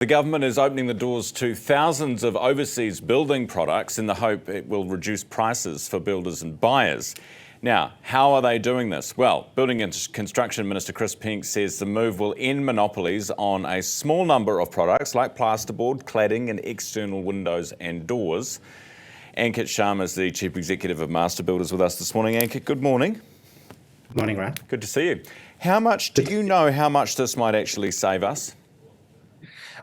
The government is opening the doors to thousands of overseas building products in the hope it will reduce prices for builders and buyers. Now, how are they doing this? Well, Building and Construction Minister Chris Pink says the move will end monopolies on a small number of products like plasterboard, cladding and external windows and doors. Ankit Sharma is the Chief Executive of Master Builders with us this morning. Ankit, good morning. Good morning, Ryan. Good to see you. Do you know how much this might actually save us?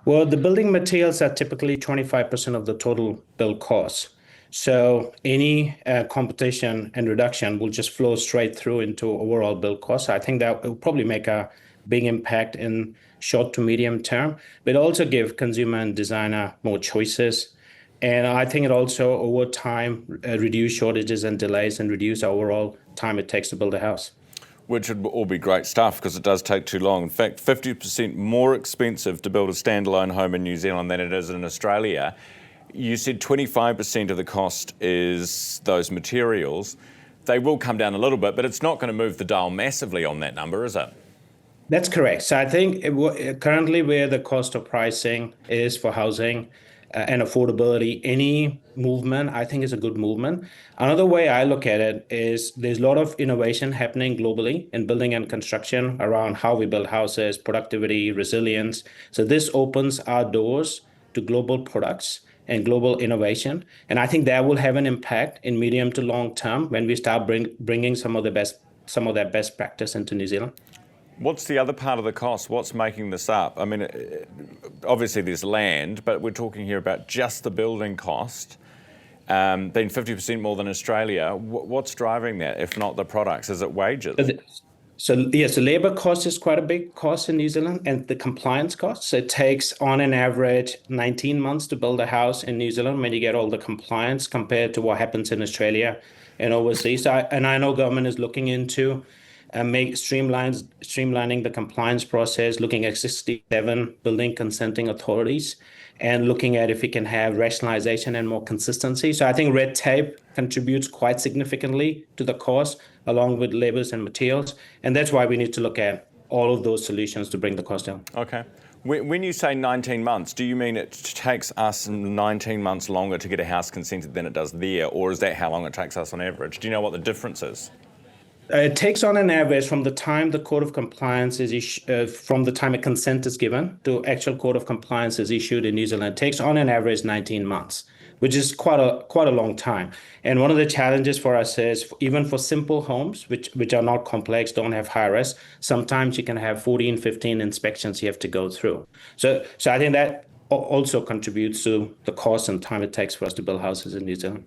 Well, the building materials are typically 25% of the total build cost. So any competition and reduction will just flow straight through into overall build costs. I think that will probably make a big impact in short to medium term, but also give consumer and designer more choices. And I think it also, over time, reduce shortages and delays and reduce overall time it takes to build a house. Which would all be great stuff because it does take too long. In fact, 50% more expensive to build a standalone home in New Zealand than it is in Australia. You said 25% of the cost is those materials. They will come down a little bit, but it's not going to move the dial massively on that number, is it? That's correct. So I think currently where the cost of pricing is for housing and affordability, any movement, I think, is a good movement. Another way I look at it is there's a lot of innovation happening globally in building and construction around how we build houses, productivity, resilience. So this opens our doors to global products and global innovation. And I think that will have an impact in medium to long term when we start bringing some of that best practice into New Zealand. What's the other part of the cost? What's making this up? I mean, obviously there's land, but we're talking here about just the building cost, being 50% more than Australia. What's driving that, if not the products? Is it wages? So yes, the labor cost is quite a big cost in New Zealand, and the compliance costs. So it takes on an average 19 months to build a house in New Zealand when you get all the compliance compared to what happens in Australia and overseas. I know government is looking into streamlining the compliance process, looking at 67 building consenting authorities, and looking at if we can have rationalization and more consistency. So I think red tape contributes quite significantly to the cost, along with labors and materials. And that's why we need to look at all of those solutions to bring the cost down. Okay. When you say 19 months, do you mean it takes us 19 months longer to get a house consented than it does there? Or is that how long it takes us on average? Do you know what the difference is? It takes on an average from the time the code of compliance is from the time a consent is given to actual code of compliance is issued in New Zealand. It takes on an average 19 months, which is quite a long time. And one of the challenges for us is even for simple homes, which are not complex, don't have high risk, sometimes you can have 14, 15 inspections you have to go through. So I think that also contributes to the cost and time it takes for us to build houses in New Zealand.